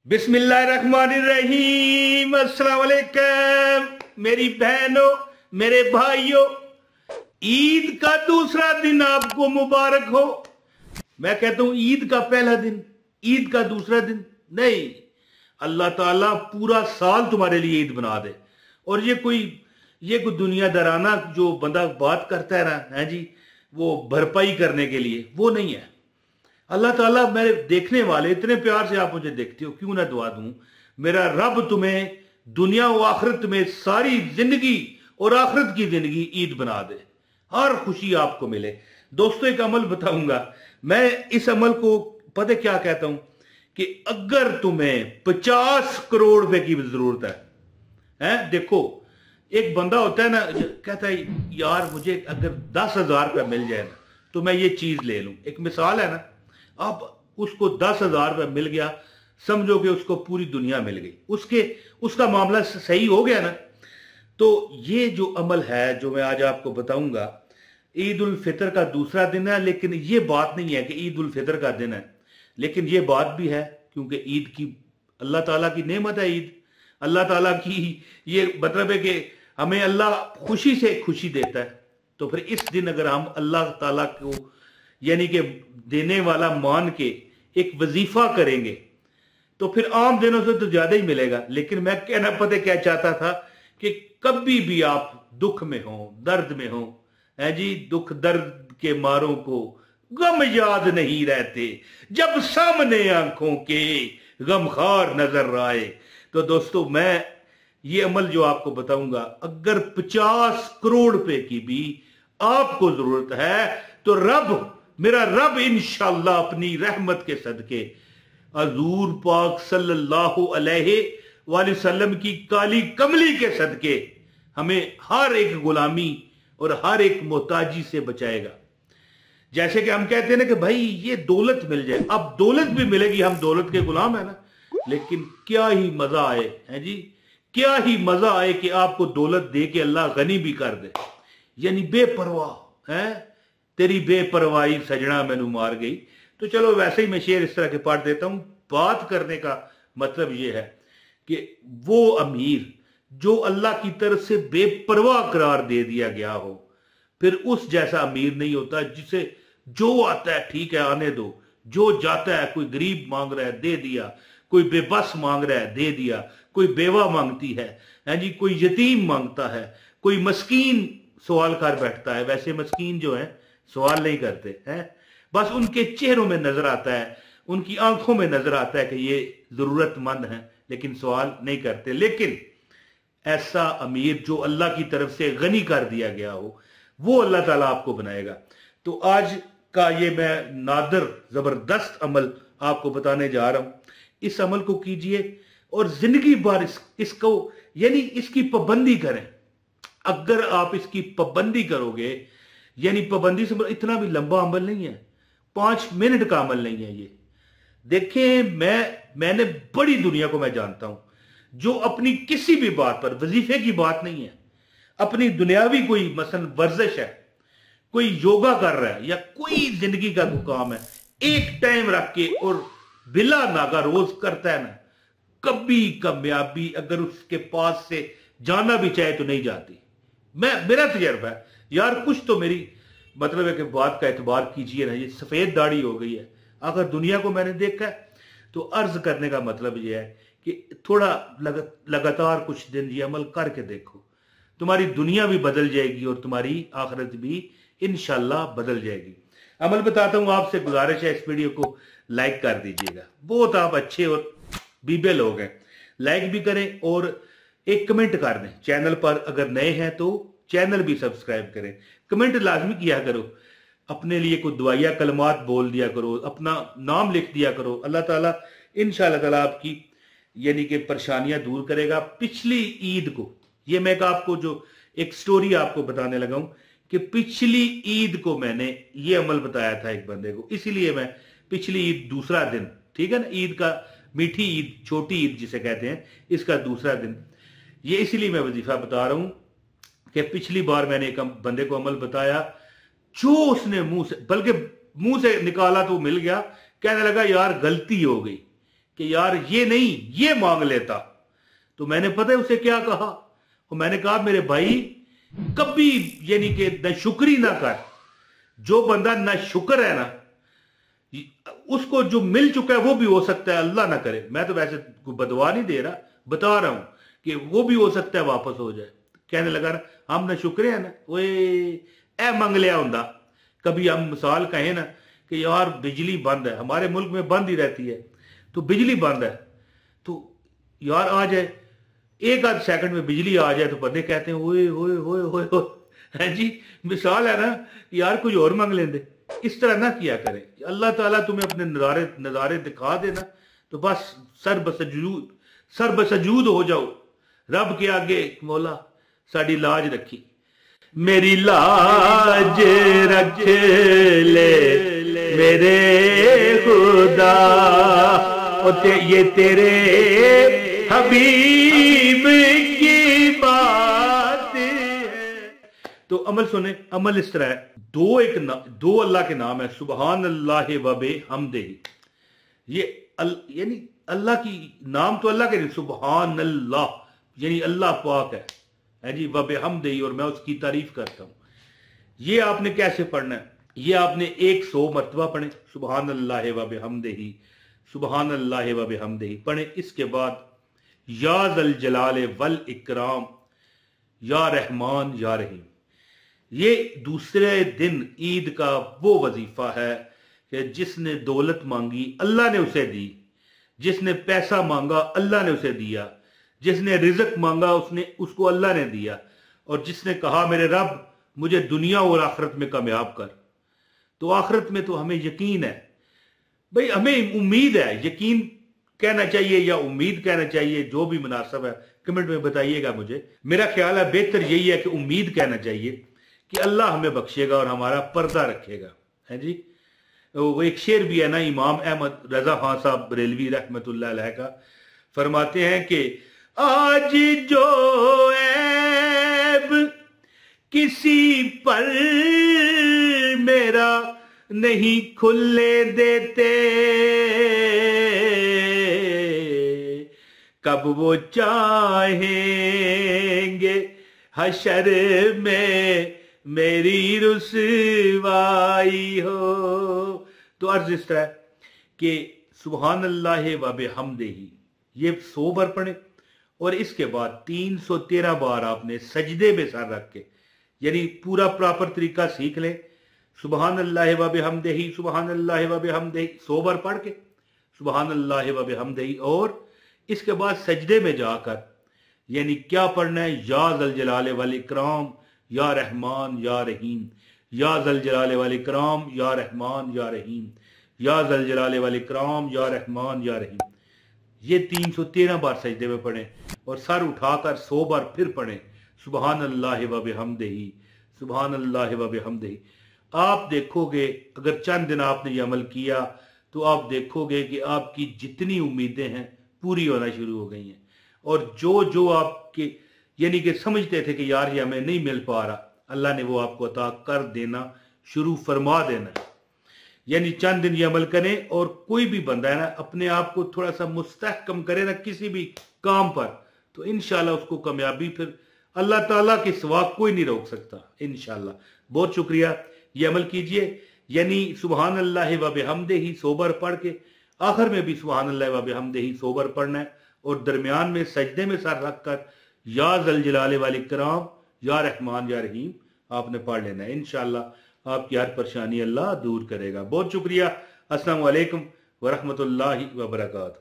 बिस्मिल्लाहिर्रहमानिर्रहीम। अस्सलाम वालेकुम मेरी बहनों, मेरे भाइयों। ईद का दूसरा दिन आपको मुबारक हो। मैं कहता हूं ईद का पहला दिन, ईद का दूसरा दिन नहीं। अल्लाह ताला पूरा साल तुम्हारे लिए ईद बना दे। और ये कोई दुनियादाराना जो बंदा बात करता है ना, है जी, वो भरपाई करने के लिए, वो नहीं है। अल्लाह ताला, मेरे देखने वाले, इतने प्यार से आप मुझे देखते हो, क्यों ना दुआ दूं, मेरा रब तुम्हें दुनिया और आखिरत में सारी जिंदगी और आखिरत की जिंदगी ईद बना दे, हर खुशी आपको मिले। दोस्तों, एक अमल बताऊंगा मैं। इस अमल को पता क्या कहता हूं कि अगर तुम्हें 50 करोड़ रुपए की जरूरत है, देखो, एक बंदा होता है ना, कहता है यार मुझे अगर 10,000 रुपया मिल जाए ना तो मैं ये चीज ले लूं। एक मिसाल है ना, अब उसको 10,000 रुपया मिल गया, समझो कि उसको पूरी दुनिया मिल गई, उसका मामला सही हो गया ना। तो ये जो अमल है जो मैं आज आपको बताऊंगा, ईद उल फितर का दूसरा दिन है। लेकिन ये बात नहीं है कि ईद उल फितर का दिन है, लेकिन ये बात भी है क्योंकि ईद की अल्लाह ताला की नेमत है। ईद अल्लाह ताला की, ये मतलब है कि हमें अल्लाह खुशी से खुशी देता है। तो फिर इस दिन अगर हम अल्लाह ताला को यानी कि देने वाला मान के एक वजीफा करेंगे तो फिर आम दिनों से तो ज्यादा ही मिलेगा। लेकिन मैं कहना पता क्या चाहता था कि कभी भी आप दुख में हो, दर्द में हो, है जी, दुख दर्द के मारों को गम याद नहीं रहते, जब सामने आंखों के गमखार नजर आए। तो दोस्तों, मैं ये अमल जो आपको बताऊंगा, अगर 50 करोड़ रुपए की भी आपको जरूरत है तो मेरा रब इंशाअल्लाह अपनी रहमत के सदके, हजूर पाक सल्लल्लाहु अलैहि वसल्लम की काली कमली के सदके हमें हर एक गुलामी और हर एक मोहताजी से बचाएगा। जैसे कि हम कहते हैं ना कि भाई ये दौलत मिल जाए, अब दौलत भी मिलेगी, हम दौलत के गुलाम है ना, लेकिन क्या ही मजा आए, है जी, क्या ही मजा आए कि आपको दौलत दे के अल्लाह गनी भी कर दे। यानी बेपरवाह है, तेरी बेपरवाही सजना मैनू मार गई। तो चलो, वैसे ही मैं शेर इस तरह के पढ़ देता हूं। बात करने का मतलब यह है कि वो अमीर जो अल्लाह की तरफ से बेपरवाह करार दे दिया गया हो, फिर उस जैसा अमीर नहीं होता जिसे जो आता है ठीक है आने दो, जो जाता है, कोई गरीब मांग रहा है दे दिया, कोई बेबस मांग रहा है दे दिया, कोई बेवा मांगती है जी, कोई यतीम मांगता है, कोई मस्कीन सवाल कर बैठता है। वैसे मस्कीन जो है सवाल नहीं करते हैं, बस उनके चेहरों में नजर आता है, उनकी आंखों में नजर आता है कि ये जरूरतमंद है, लेकिन सवाल नहीं करते। लेकिन ऐसा अमीर जो अल्लाह की तरफ से गनी कर दिया गया हो, वो अल्लाह ताला आपको बनाएगा। तो आज का ये मैं नादर जबरदस्त अमल आपको बताने जा रहा हूं। इस अमल को कीजिए और जिंदगी भर इसको यानी इसकी पाबंदी करें। अगर आप इसकी पाबंदी करोगे, यानी पाबंदी से इतना भी लंबा अमल नहीं है, 5 मिनट का अमल नहीं है ये। देखें, मैंने बड़ी दुनिया को मैं जानता हूं जो अपनी किसी भी बात पर, वजीफे की बात नहीं है, अपनी दुनियावी कोई मसलन वर्जिश है, कोई योगा कर रहा है या कोई जिंदगी का कोई काम है, एक टाइम रख के और बिला नागा रोज करता है ना, कभी कामयाबी अगर उसके पास से जाना भी चाहे तो नहीं जाती। मेरा तजर्बा है यार, कुछ तो मेरी मतलब है कि बात का एतबार कीजिए ना। ये सफेद दाढ़ी हो गई है, अगर दुनिया को मैंने देखा है तो अर्ज करने का मतलब यह है कि थोड़ा लगातार कुछ दिन ये अमल करके देखो, तुम्हारी दुनिया भी बदल जाएगी और तुम्हारी आखिरत भी इंशाल्लाह बदल जाएगी। अमल बताता हूं, आपसे गुजारिश है इस वीडियो को लाइक कर दीजिएगा। बहुत आप अच्छे और बीबे लोग हैं, लाइक भी करें और एक कमेंट कर दें। चैनल पर अगर नए हैं तो चैनल भी सब्सक्राइब करें, कमेंट लाजमी किया करो, अपने लिए कोई दुआया कलमात बोल दिया करो, अपना नाम लिख दिया करो। अल्लाह ताला इंशाअल्लाह ताला आपकी यानी कि परेशानियां दूर करेगा। पिछली ईद को, ये मैं आपको जो एक स्टोरी आपको बताने लगा हूं कि पिछली ईद को मैंने ये अमल बताया था एक बंदे को, इसीलिए मैं पिछली ईद दूसरा दिन, ठीक है ना, ईद का मीठी ईद, छोटी ईद जिसे कहते हैं, इसका दूसरा दिन, ये इसीलिए मैं वजीफा बता रहा हूं कि पिछली बार मैंने एक बंदे को अमल बताया जो उसने मुंह से निकाला तो मिल गया, कहने लगा यार गलती हो गई, कि यार ये नहीं, ये मांग लेता। तो मैंने पता है उसे क्या कहा, और मैंने कहा मेरे भाई कभी यानी कि न शुक्री ना कर। जो बंदा ना शुक्र है ना, उसको जो मिल चुका है वो भी हो सकता है अल्लाह ना करे, मैं तो वैसे कोई बदवा नहीं दे रहा, बता रहा हूं कि वो भी हो सकता है वापस हो जाए। कहने लगा ना हम ना शुक्र है ना, वो ए मंग लिया होंदा। कभी हम मिसाल कहें ना कि यार बिजली बंद है, हमारे मुल्क में बंद ही रहती है, तो बिजली बंद है तो यार आ जाए, एक आध सेकंड में बिजली आ जाए तो बंदे कहते हैं ओए ओए ओए ओए ओए, है जी। मिसाल है ना, यार कुछ और मांग लेंदे। इस तरह ना किया करें। अल्लाह ताला तुम्हें अपने नजारे दिखा देना तो बस सर बसजूद हो जाओ रब के आगे, मौला साड़ी लाज रखी, मेरी लाज रख ले मेरे खुदा, ये तेरे हबीब की बात है। तो अमल सुने, अमल इस तरह है, दो अल्लाह के नाम है, सुबहान अल्लाह व बिहम्दिही। ये यानी अल्लाह की नाम तो अल्लाह के नहीं, सुबहान अल्लाह यानी अल्लाह पाक है जी, व बिहम्दिही, और मैं उसकी तारीफ करता हूं। ये आपने कैसे पढ़ना है, ये आपने 100 मरतबा पढ़े, सुबहान अल्लाह व बिहम्दिही, सुबहान अल्लाह व बिहम्दिही पढ़े। इसके बाद या ज़ल जलाल वल इकराम, या रहमान या रहीम। ये दूसरे दिन ईद का वो वजीफा है कि जिसने दौलत मांगी अल्लाह ने उसे दी, जिसने पैसा मांगा अल्लाह ने उसे दिया, जिसने रिज़्क मांगा उसको अल्लाह ने दिया, और जिसने कहा मेरे रब मुझे दुनिया और आखिरत में कामयाब कर। तो आखिरत में तो हमें यकीन है भाई, हमें उम्मीद है, यकीन कहना चाहिए या उम्मीद कहना चाहिए, जो भी मुनासिब है कमेंट में बताइएगा मुझे। मेरा ख्याल है बेहतर यही है कि उम्मीद कहना चाहिए कि अल्लाह हमें बख्शेगा और हमारा पर्दा रखेगा, है जी। वो एक शेर भी है ना, इमाम अहमद रजा खान साहब बरेलवी रहमतुल्लाह अलैह का, फरमाते हैं कि आज जो ऐब किसी पर मेरा नहीं खुलने देते, कब वो चाहेंगे हशर में मेरी रुसवाई हो। तो अर्ज इस तरह कि सुबहान अल्लाह व बिहम्दिही ये 100 बार पढ़े, और इसके बाद 313 बार आपने सजदे में सर रख के, यानी पूरा प्रॉपर तरीका सीख लें। सुबहान अल्लाह व बिहम्दिही, सुबहान अल्लाह व बिहम्दिही 100 बार पढ़ के सुबहान अल्लाह व बिहम्दिही, और इसके बाद सजदे में जाकर यानी क्या पढ़ना है, या ज़ल जलाल वल इकराम या रहमान या रहीम, या ज़ल जलाल वल इकराम या रहमान या रहीम, या ज़ल जलाल वल इकराम या रहमान या रहीम। ये 313 बार सजदे में पढ़ें, और सर उठाकर 100 बार फिर पढ़ें सुबहान अल्लाह व बिहम्दिही, सुबहान अल्लाह व बिहम्दिही। आप देखोगे अगर चंद दिन आपने ये अमल किया तो आप देखोगे कि आपकी जितनी उम्मीदें हैं पूरी होना शुरू हो गई हैं, और जो जो आपके यानी कि समझते थे कि यार ये हमें नहीं मिल पा रहा, अल्लाह ने वो आपको अता कर देना शुरू फरमा देना है। यानी चंद दिन ये अमल करें, और कोई भी बंदा है ना अपने आप को थोड़ा सा मुस्तहकम करे ना किसी भी काम पर, तो इंशाल्लाह उसको कामयाबी फिर अल्लाह ताला के सिवा कोई नहीं रोक सकता इंशाल्लाह। बहुत शुक्रिया, ये अमल कीजिए, यानी सुबहान अल्लाह व बिहम्दिही 100 बार पढ़ के आखिर में भी सुबहान अल्लाह व बिहम्दिही 100 बार पढ़ना है, और दरमियान में सजदे में सर रखकर या ज़ल जलाल वल इकराम या रहमान या रहीम आपने पढ़ लेना है। इंशाअल्लाह आपकी हर परेशानी अल्लाह दूर करेगा। बहुत शुक्रिया। अस्सलाम वालेकुम व रहमतुल्लाहि व बरकातहू।